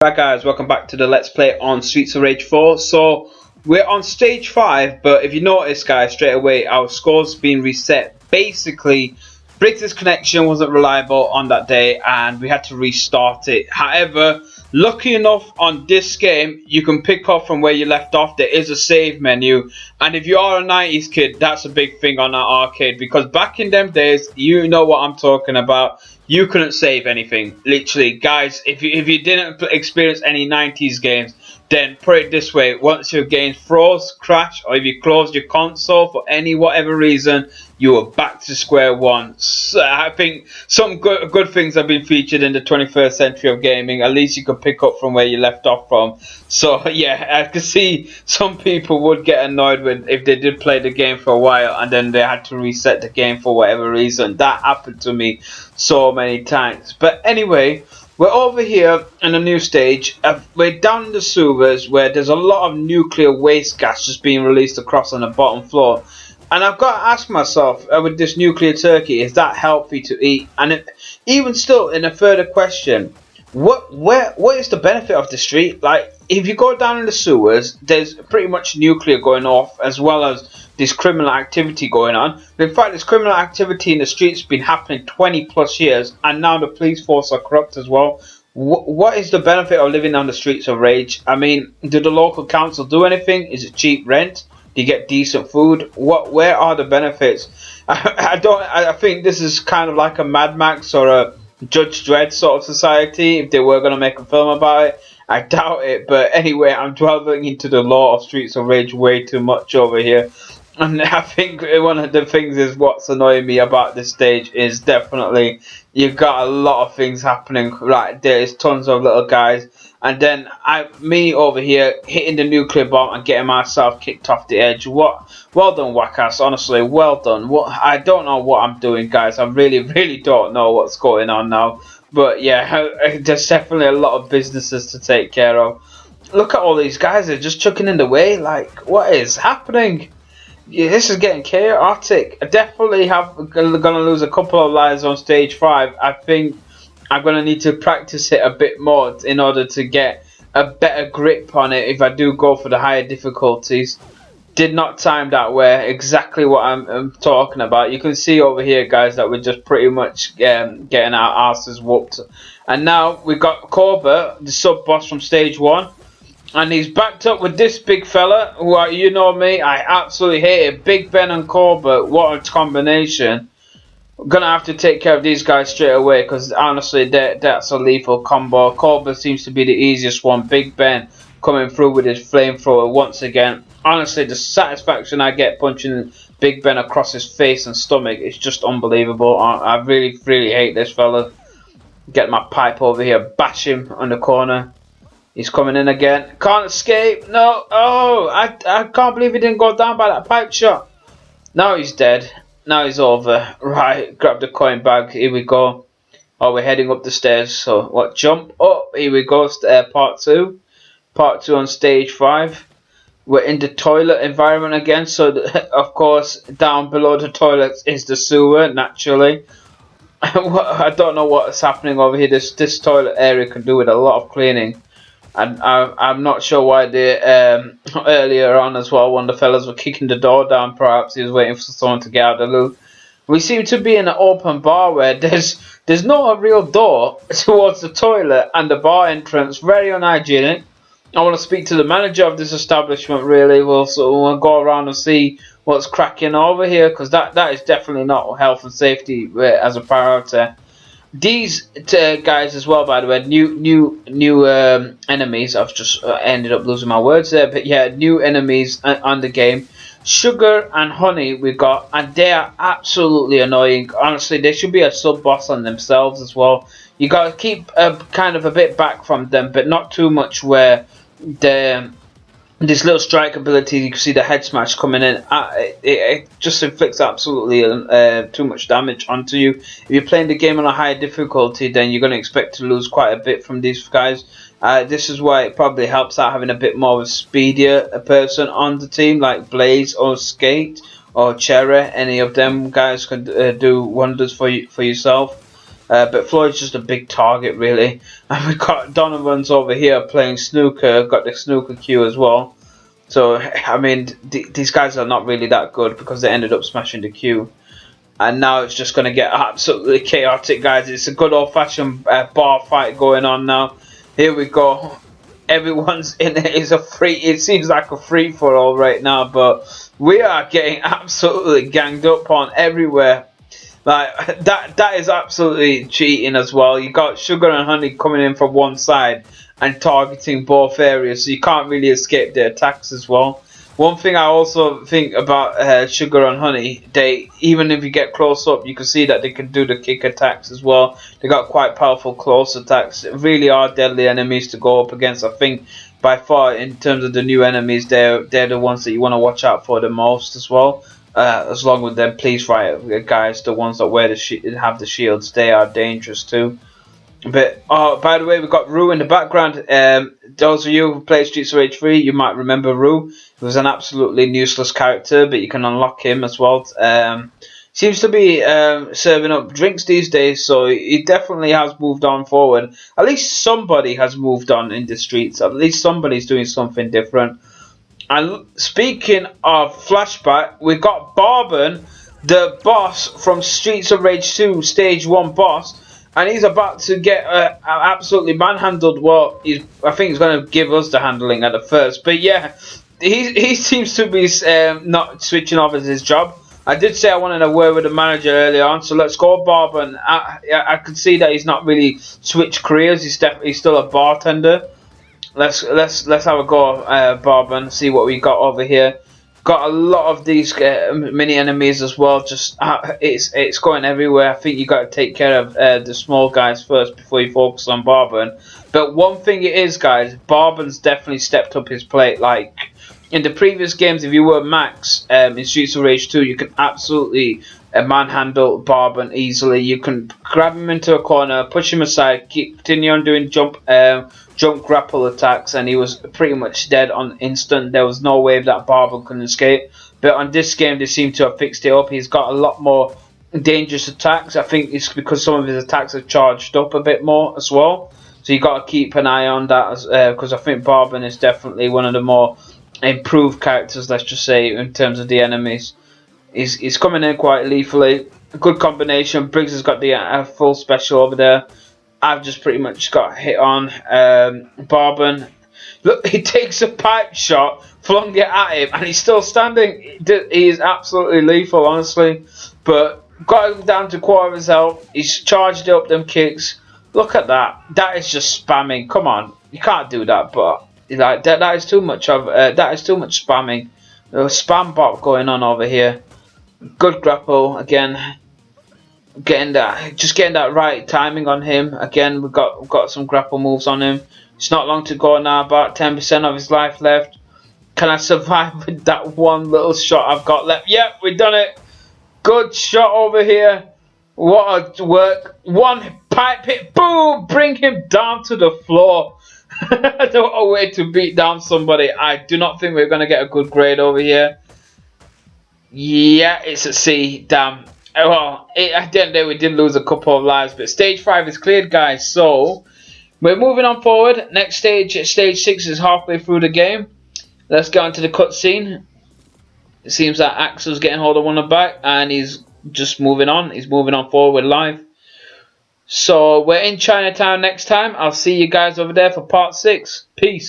Right guys, welcome back to the Let's Play on Streets of Rage 4. So we're on stage 5, but if you notice guys, straight away our score's been reset. Basically, Briggs' connection wasn't reliable on that day and we had to restart it. However, lucky enough on this game, you can pick up from where you left off. There is a save menu, and if you are a 90s kid, that's a big thing on that arcade, because back in them days, you know what I'm talking about. You couldn't save anything, literally, guys. If you didn't experience any 90s games, then put it this way: once your game froze, crashed, or if you closed your console for any whatever reason, you were back to square one. So I think some good things have been featured in the 21st century of gaming. At least you could pick up from where you left off from. So yeah, I could see some people would get annoyed with if they did play the game for a while and then they had to reset the game for whatever reason. That happened to me so many times. But anyway, we're over here in a new stage. We're down in the sewers where there's a lot of nuclear waste gas just being released across on the bottom floor. And I've got to ask myself, with this nuclear turkey, is that healthy to eat? And even still, in a further question, what is the benefit of the street? Like, if you go down in the sewers, there's pretty much nuclear going off, as well as this criminal activity going on. In fact, this criminal activity in the streets has been happening 20 plus years, and now the police force are corrupt as well. What is the benefit of living on the streets of Rage? I mean, do the local council do anything? Is it cheap rent? Do you get decent food? Where are the benefits? I think this is kind of like a Mad Max or a Judge Dredd sort of society. If they were going to make a film about it, I doubt it. But anyway, I'm delving into the lore of Streets of Rage way too much over here. And I think one of the things is what's annoying me about this stage is definitely you've got a lot of things happening. Right, there's tons of little guys, and then me over here hitting the nuclear bomb and getting myself kicked off the edge. Well done, Wakas. Honestly, well done. I don't know what I'm doing, guys. I really don't know what's going on now. But yeah, there's definitely a lot of businesses to take care of. Look at all these guys. They're just chucking in the way. Like, what is happening? Yeah, this is getting chaotic. I definitely gonna lose a couple of lives on stage 5. I think I'm gonna need to practice it a bit more in order to get a better grip on it if I do go for the higher difficulties. Did not time that way. Exactly what I'm talking about. You can see over here, guys, that we're just pretty much getting our asses whooped. And now we got Cobra, the sub boss from stage 1. And he's backed up with this big fella, who, you know me, I absolutely hate it. Big Ben and Cobra, what a combination. I'm going to have to take care of these guys straight away, because honestly, that's a lethal combo. Cobra seems to be the easiest one. Big Ben coming through with his flamethrower once again. Honestly, the satisfaction I get punching Big Ben across his face and stomach is just unbelievable. I really hate this fella. Get my pipe over here, bash him on the corner. He's coming in again. Can't escape. No. Oh, I can't believe he didn't go down by that pipe shot. Now he's dead. Now he's over. Right. Grab the coin bag. Here we go. Oh, we're heading up the stairs. So, what? Jump. Oh, here we go. Part 2. Part 2 on stage 5. We're in the toilet environment again. So, of course, down below the toilets is the sewer, naturally. I don't know what's happening over here. This toilet area can do with a lot of cleaning. And I'm not sure why they earlier on as well, when the fellas were kicking the door down, perhaps he was waiting for someone to get out of the loot. We seem to be in an open bar where there's not a real door towards the toilet and the bar entrance. Very unhygienic. I want to speak to the manager of this establishment, really. We'll go around and see what's cracking over here, because that is definitely not health and safety as a priority. These guys as well, by the way, new enemies. I've just ended up losing my words there, but yeah, new enemies on the game. Sugar and Honey we got, and they are absolutely annoying. Honestly, they should be a sub boss on themselves as well. You got to keep kind of a bit back from them, but not too much where this little strike ability, you can see the head smash coming in. It just inflicts absolutely too much damage onto you. If you're playing the game on a higher difficulty, then you're going to expect to lose quite a bit from these guys. This is why it probably helps out having a bit more of a speedier person on the team, like Blaze or Skate or Cherry. Any of them guys can do wonders for yourself. But Floyd's just a big target, really. And we've got Donovan's over here playing snooker. Got the snooker queue as well. So, I mean, these guys are not really that good because they ended up smashing the queue. And now it's just going to get absolutely chaotic, guys. It's a good old-fashioned bar fight going on now. Here we go. Everyone's in it. It seems like a free-for-all right now, but we are getting absolutely ganged up on everywhere. Like that is absolutely cheating as well. You got Sugar and Honey coming in from one side and targeting both areas, so you can't really escape their attacks as well. One thing I also think about Sugar and Honey, they, even if you get close up, you can see that they can do the kick attacks as well. They got quite powerful close attacks. They really are deadly enemies to go up against. I think by far, in terms of the new enemies, they're the ones that you want to watch out for the most as well. As long with them, please right guys, the ones that wear have the shields, they are dangerous too. But by the way, we've got Rue in the background. Those of you who played Streets of Rage 3, you might remember Rue. He was an absolutely useless character, but you can unlock him as well. Seems to be serving up drinks these days, so he definitely has moved on forward. At least somebody has moved on in the streets. At least somebody's doing something different. And speaking of flashback, we've got Barben, the boss from Streets of Rage 2 Stage 1 boss. And he's about to get absolutely manhandled. Well, I think he's going to give us the handling at the first. But yeah, he seems to be not switching off as his job. I did say I wanted a word with the manager earlier on, so let's go, Bob. And I can see that he's not really switched careers. He's still a bartender. Let's have a go, Bob, and see what we got over here. Got a lot of these mini enemies as well. Just it's going everywhere. I think you got to take care of the small guys first before you focus on Barben. But one thing it is, guys, Barben's definitely stepped up his plate. Like in the previous games, if you were Max in Streets of Rage 2, you can absolutely manhandle Barben easily. You can grab him into a corner, push him aside, continue on doing jump grapple attacks, and he was pretty much dead on instant. There was no way that Barben could escape. But on this game, they seem to have fixed it up. He's got a lot more dangerous attacks. I think it's because some of his attacks are charged up a bit more as well. So you got to keep an eye on that, because I think Barben is definitely one of the more improved characters, let's just say, in terms of the enemies. He's coming in quite lethally. A good combination. Briggs has got the full special over there. I've just pretty much got hit on. Barben, look, he takes a pipe shot, flung it at him, and he's still standing. He is absolutely lethal, honestly. But got him down to quarter of his health. He's charged up them kicks. Look at that. That is just spamming. Come on, you can't do that. But like that is too much of that is too much spamming. There's a spam bot going on over here. Good grapple again. Getting that right timing on him. Again, we've got some grapple moves on him. It's not long to go now. About 10% of his life left. Can I survive with that one little shot I've got left? Yep, we've done it. Good shot over here. What a work. One pipe hit. Boom! Bring him down to the floor. What a way to beat down somebody. I do not think we're going to get a good grade over here. Yeah, it's a C. Damn. Well, at the end of the day, we did lose a couple of lives. But stage 5 is cleared, guys. So, we're moving on forward. Next stage, stage 6 is halfway through the game. Let's get on to the cutscene. It seems that Axel's getting hold of one of the back. And he's just moving on. He's moving on forward live. So, we're in Chinatown next time. I'll see you guys over there for part 6. Peace.